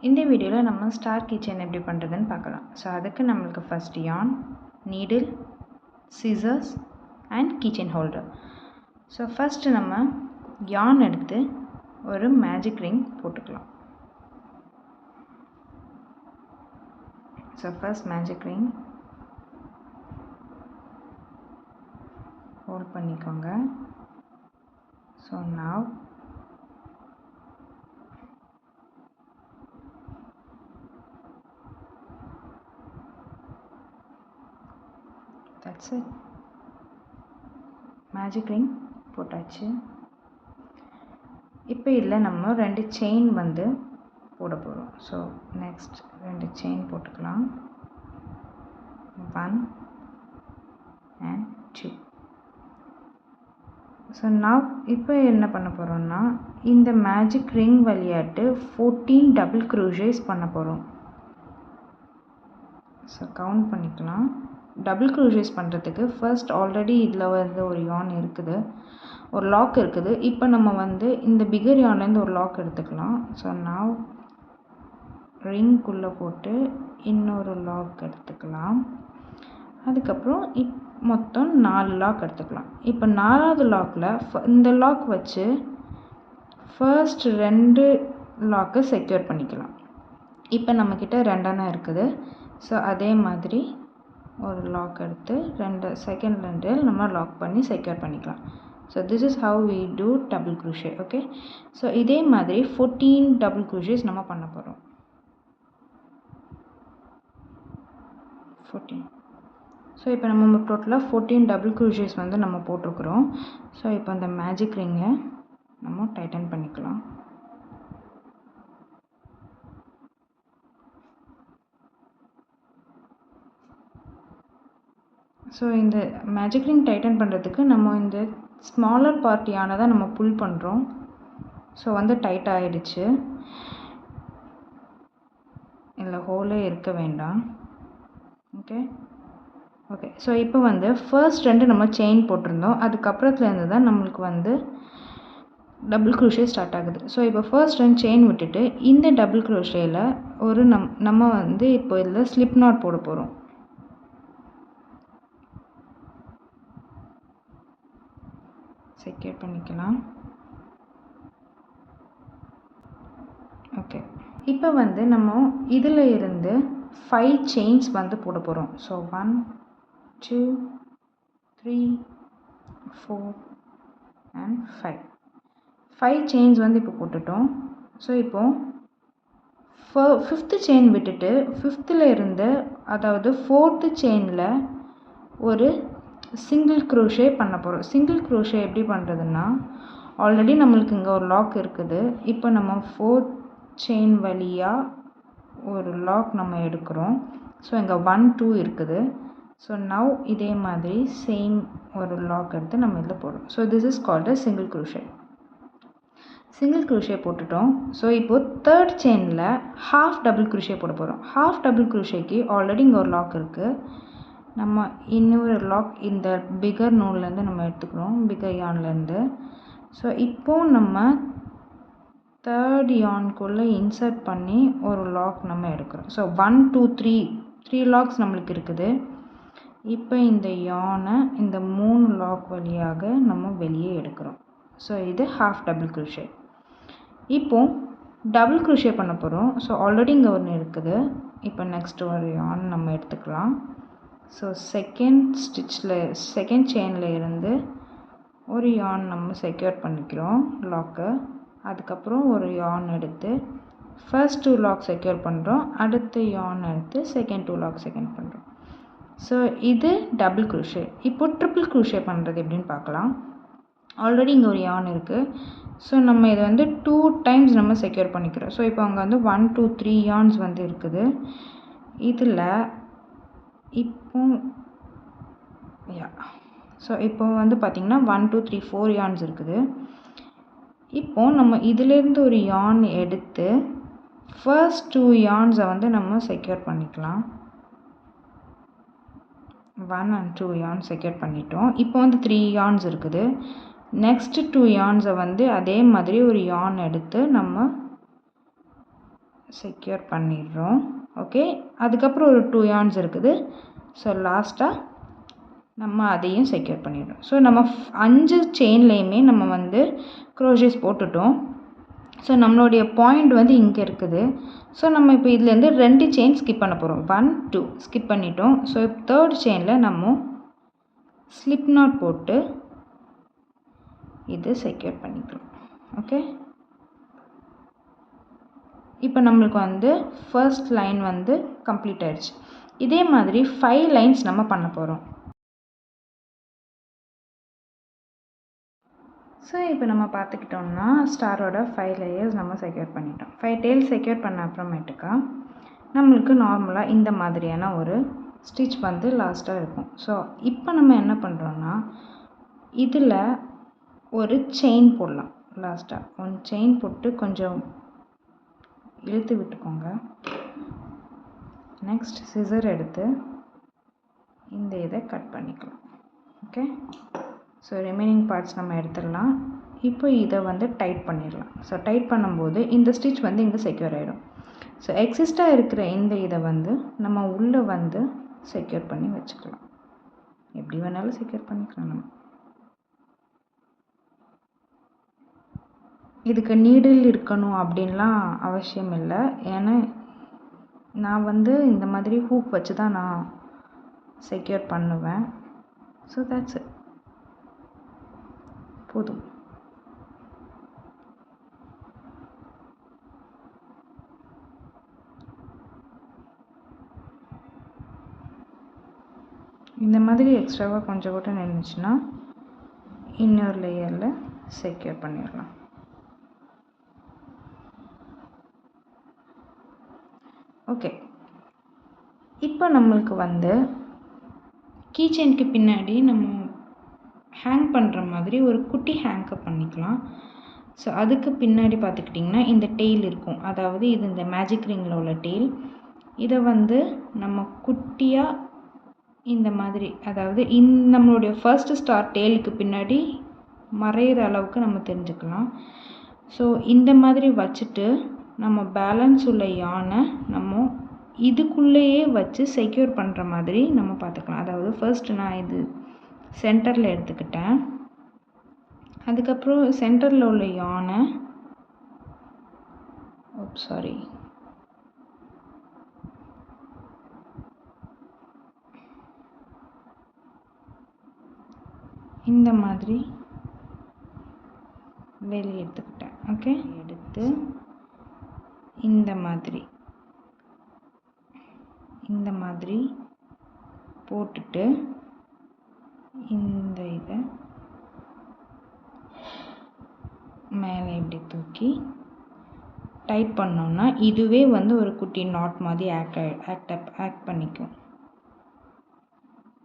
இந்த வீடியோவில் நம்ம ஸ்டார் கீச்செயின் எப்படி பண்ணுறதுன்னு பார்க்கலாம். ஸோ அதுக்கு நம்மளுக்கு first yarn, needle, scissors and keychain holder. So first நம்ம yarn எடுத்து ஒரு மேஜிக் ரிங் போட்டுக்கலாம். So first magic ring hold பண்ணிக்கோங்க. So now that's it. Magic ring போட்டாச்சு. இப்போ இதில் நம்ம 2 செயின் வந்து போட போகிறோம். ஸோ நெக்ஸ்ட் 2 செயின் போட்டுக்கலாம். 1 and 2. ஸோ நான் இப்போ என்ன பண்ண போகிறோம்னா இந்த மேஜிக் ரிங் வழியாட்டு 14 டபுள் க்ரோஷேஸ் பண்ண போகிறோம். ஸோ கவுண்ட் பண்ணிக்கலாம். டபுள் க்ரோஷேஸ் பண்ணுறதுக்கு ஃபர்ஸ்ட் ஆல்ரெடி இதில் வந்து ஒரு yarn இருக்குது, ஒரு லாக் இருக்குது. இப்போ நம்ம வந்து இந்த பிகர் yarnலேருந்து ஒரு லாக் எடுத்துக்கலாம். ஸோ நான் ரிங்குள்ளே போட்டு இன்னொரு லாக் எடுத்துக்கலாம். அதுக்கப்புறம் மொத்தம் 4 லாக் எடுத்துக்கலாம். இப்போ 4வது லாக்கில் இந்த லாக் வச்சு ஃபர்ஸ்ட் 2 லாக்கை செக்யூர் பண்ணிக்கலாம். இப்போ நம்மக்கிட்ட 2 இருக்குது. ஸோ அதே மாதிரி ஒரு லாக் எடுத்து செகண்ட் 2 நம்ம லாக் பண்ணி செக்யூர் பண்ணிக்கலாம். So this is how we do double crochet. Okay, so இதே மாதிரி 14 டபுள் க்ரூஷேஸ் நம்ம பண்ண போகிறோம். 14. ஸோ இப்போ நம்ம டோட்டலாக 14 டபுள் க்ரூஷேஸ் வந்து நம்ம போட்டிருக்கிறோம். ஸோ இப்போ அந்த மேஜிக் ரிங்கை நம்ம டைட்டன் பண்ணிக்கலாம். ஸோ இந்த மேஜிக் ரிங் டைட்டன் பண்ணுறதுக்கு நம்ம இந்த ஸ்மாலர் பார்ட்டியான தான் நம்ம புல் பண்ணுறோம். ஸோ வந்து டைட் ஆகிடுச்சு, இல்லை ஹோலே இருக்க வேண்டாம். ஓகே ஓகே ஸோ இப்போ வந்து ஃபர்ஸ்ட் 2 நம்ம செயின் போட்டிருந்தோம், அதுக்கப்புறத்துலேருந்து தான் நம்மளுக்கு வந்து டபுள் க்ரோஷே ஸ்டார்ட் ஆகுது. ஸோ இப்போ ஃபர்ஸ்ட் 2 செயின் விட்டுட்டு இந்த டபுள் க்ரோஷேயில் ஒரு நம்ம வந்து இப்போ இதில் ஸ்லிப் நாட் போட போகிறோம். செக்யூர் பண்ணிக்கலாம். ஓகே, இப்போ வந்து நம்ம இதில் இருந்து 5 செயின்ஸ் வந்து போட போகிறோம். ஸோ 1 2 3 4 and 5 செயின்ஸ் வந்து இப்போ போட்டுட்டோம். ஸோ இப்போது 5th செயின் விட்டுட்டு 5th இருந்து அதாவது 4th செயினில் ஒரு சிங்கிள் க்ரோஷே பண்ண போகிறோம். சிங்கிள் க்ரோஷே எப்படி பண்ணுறதுன்னா ஆல்ரெடி நம்மளுக்கு இங்கே ஒரு லாக் இருக்குது. இப்போ நம்ம 4th செயின் வழியாக ஒரு லாக் நம்ம எடுக்கிறோம். ஸோ இங்கே 1 2 இருக்குது. ஸோ நவ் இதே மாதிரி சேம் ஒரு லாக் எடுத்து நம்ம இதில் போடுறோம். So this is called a single crochet. Single crochet போட்டுட்டோம். ஸோ இப்போது 3rd செயினில் ஹாஃப் டபுள் க்ரோஷே போட போகிறோம். ஹாஃப் டபுள் க்ரோஷேக்கு ஆல்ரெடி இங்கே ஒரு லாக் இருக்குது. நம்ம இன்னொரு லாக் இந்த பிகர் நூல்லேருந்து நம்ம எடுத்துக்கிறோம், பிகர் yarnலேருந்து. ஸோ இப்போது நம்ம 3rd yarnக்குள்ளே இன்சர்ட் பண்ணி ஒரு லாக் நம்ம எடுக்கிறோம். ஸோ 1 2 3 லாக்ஸ் நம்மளுக்கு இருக்குது. இப்போ இந்த yarn-ஐ இந்த 3 லாக் வழியாக நம்ம வெளியே எடுக்கிறோம். ஸோ இது ஹாஃப் டபுள் க்ரோஷே. இப்போது டபுள் க்ரோஷே பண்ண போகிறோம். ஸோ ஆல்ரெடி இங்கே ஒன்று இருக்குது. இப்போ நெக்ஸ்ட் ஒரு yarn நம்ம எடுத்துக்கலாம். ஸோ செகண்ட் செயினில் இருந்து ஒரு yarn நம்ம செக்யூர் பண்ணிக்கிறோம் லாக்கு. அதுக்கப்புறம் ஒரு yarn எடுத்து ஃபர்ஸ்ட் 2 லாக் செக்யூர் பண்ணுறோம். அடுத்த yarn எடுத்து செகண்ட் 2 லாக் செக்யூர் பண்ணுறோம். ஸோ இது டபுள் க்ரோஷே. இப்போ ட்ரிபிள் க்ரோஷே பண்ணுறது எப்படின்னு பார்க்கலாம். ஆல்ரெடி இங்கே ஒரு yarn இருக்குது. ஸோ நம்ம இதை வந்து 2 டைம்ஸ் நம்ம செக்யூர் பண்ணிக்கிறோம். ஸோ இப்போ அங்கே வந்து 1 2 3 yarns வந்து இருக்குது. இதில் இப்போ ஸோ இப்போ வந்து பார்த்திங்கன்னா 1 2 3 4 yarns இருக்குது. இப்போது நம்ம இதிலேருந்து ஒரு yarn எடுத்து ஃபர்ஸ்ட் 2 yarns-ஐ வந்து நம்ம செக்யூர் பண்ணிக்கலாம். 1 and 2 yarns செக்யூர் பண்ணிட்டோம். இப்போ வந்து 3 yarns இருக்குது. நெக்ஸ்ட் 2 yarns-ஐ வந்து அதே மாதிரி ஒரு yarn எடுத்து நம்ம செக்யூர் பண்ணிடுறோம். ஓகே, அதுக்கப்புறம் ஒரு 2 yarns இருக்குது. ஸோ லாஸ்ட்டாக நம்ம அதையும் செக்யூர் பண்ணிடுறோம். ஸோ நம்ம 5 செயின்லேயுமே நம்ம வந்து க்ரோஷேஸ் போட்டுட்டோம். ஸோ நம்மளுடைய பாயிண்ட் வந்து இங்கே இருக்குது. ஸோ நம்ம இப்போ இதுலேருந்து 2 செயின் ஸ்கிப் பண்ண போகிறோம். 1 2 ஸ்கிப் பண்ணிட்டோம். ஸோ 3rd செயினில் நம்ம ஸ்லிப் நாட் போட்டு இது செக்யூர் பண்ணிக்கலாம். ஓகே, இப்போ நம்மளுக்கு வந்து ஃபர்ஸ்ட் லைன் வந்து கம்ப்ளீட் ஆயிடுச்சு. இதே மாதிரி 5 லைன்ஸ் நம்ம பண்ண போகிறோம். ஸோ இப்போ நம்ம பார்த்துக்கிட்டோம்னா ஸ்டாரோட 5 லேயர்ஸ் நம்ம செக்யூர் பண்ணிட்டோம். 5 டெய்ல்ஸ் செக்யூர் பண்ண அப்புறமேட்டுக்கா நம்மளுக்கு நார்மலாக இந்த மாதிரியான ஒரு ஸ்டிச் வந்து லாஸ்ட்டாக இருக்கும். ஸோ இப்போ நம்ம என்ன பண்ணுறோன்னா இதில் ஒரு செயின் போடலாம். லாஸ்ட்டாக 1 செயின் போட்டு கொஞ்சம் இழுத்து விட்டுக்கோங்க. நெக்ஸ்ட் சிசர் எடுத்து இந்த இதை கட் பண்ணிக்கலாம். ஓகே, ஸோ ரிமைனிங் பார்ட்ஸ் நம்ம எடுத்துடலாம். இப்போ இதை வந்து டைட் பண்ணிடலாம். ஸோ டைட் பண்ணும்போது இந்த ஸ்டிச் வந்து இங்கே செக்யூர் ஆகிடும். ஸோ எக்ஸிஸ்டாக இருக்கிற இந்த இதை வந்து நம்ம உள்ளே வந்து செக்யூர் பண்ணி வச்சுக்கலாம். எப்படி வேணாலும் செக்யூர் பண்ணிக்கலாம். நம்ம இதுக்கு நீடில் இருக்கணும் அப்படின்லாம் அவசியம் இல்லை. ஏன்னா நான் வந்து இந்த மாதிரி ஹூக் வச்சு தான் நான் செக்யூர் பண்ணுவேன். ஸோ தட்ஸ் இட், போதும். இந்த மாதிரி எக்ஸ்ட்ராவாக கொஞ்சம் கூட நின்றுச்சுன்னா இன்னொரு லேயரில் செக்யூர் பண்ணிடலாம். ஓகே, இப்போ நம்மளுக்கு வந்து கீச்செயினுக்கு பின்னாடி நம்ம ஹேங் பண்ணுற மாதிரி ஒரு குட்டி ஹேங்கை பண்ணிக்கலாம். ஸோ அதுக்கு பின்னாடி பார்த்துக்கிட்டிங்கன்னா இந்த டெய்ல் இருக்கும். அதாவது இது இந்த மேஜிக் ரிங்கில் உள்ள டெய்ல். இதை வந்து நம்ம குட்டியாக இந்த மாதிரி, அதாவது நம்மளுடைய ஃபர்ஸ்ட் ஸ்டார் டெய்லுக்கு பின்னாடி மறையிற அளவுக்கு நம்ம தெரிஞ்சுக்கலாம். ஸோ இந்த மாதிரி வச்சுட்டு நம்ம பேலன்ஸ் உள்ள யானை நம்ம இதுக்குள்ளேயே வச்சு செக்யூர் பண்ணுற மாதிரி நம்ம பார்த்துக்கலாம். அதாவது ஃபர்ஸ்ட் நான் இது சென்டரில் எடுத்துக்கிட்டேன். அதுக்கப்புறம் சென்டரில் உள்ள யானை இந்த மாதிரி வெளியே எடுத்துக்கிட்டேன். ஓகே, எடுத்து இந்த மாதிரி போட்டுட்டு இந்த இதை மேலே இப்படி தூக்கி டைட் பண்ணோம்னா இதுவே வந்து ஒரு குட்டி நாட் மாதிரி ஆக்ட் பண்ணிக்கும்.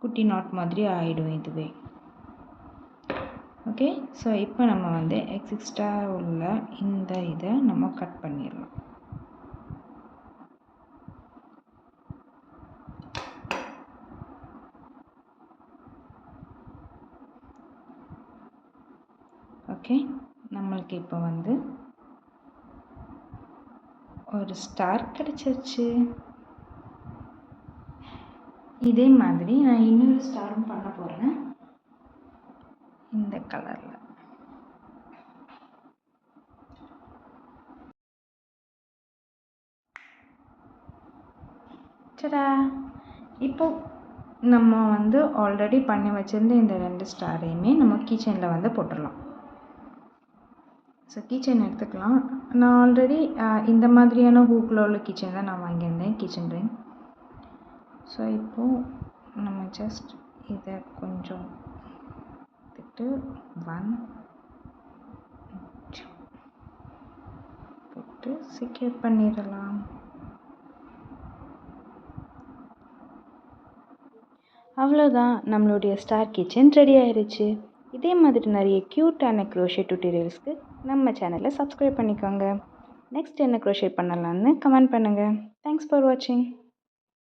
குட்டி நாட் மாதிரி ஆகிடும் இதுவே. ஓகே, ஸோ இப்போ நம்ம வந்து எக்ஸிஸ்டா உள்ள இந்த இதை நம்ம கட் பண்ணிடலாம். ஓகே, நம்மளுக்கு இப்போ வந்து ஒரு ஸ்டார் கிடச்சிருச்சு. இதே மாதிரி நான் இன்னொரு ஸ்டாரும் பண்ண போகிறேன் இந்த கலரில். சடா, இப்போ நம்ம வந்து ஆல்ரெடி பண்ணி வச்சுருந்த இந்த 2 ஸ்டாரையுமே நம்ம கீச்செயினில் வந்து போட்டுடலாம். ஸோ கீச்செயின் எடுத்துக்கலாம். நான் ஆல்ரெடி இந்த மாதிரியான ஹூக்கில் உள்ள கீச்செயின் தான் நான் வாங்கியிருந்தேன், கீச்செயின் ரிங். ஸோ இப்போது நம்ம ஜஸ்ட் இதை கொஞ்சம் எடுத்துட்டு 1 2 போட்டு செக்யூர் பண்ணிடலாம். அவ்வளோதான், நம்மளுடைய ஸ்டார் கிச்சன் ரெடி ஆயிடுச்சு. இதே மாதிரி நிறைய க்யூட்டான க்ரோஷே டியூட்டோரியல்ஸ்க்கு நம்ம சேனலை சப்ஸ்கிரைப் பண்ணிக்கோங்க. நெக்ஸ்ட் என்ன க்ரோஷே பண்ணலான்னு கமெண்ட் பண்ணுங்கள். தேங்க்ஸ் ஃபார் வாட்சிங்.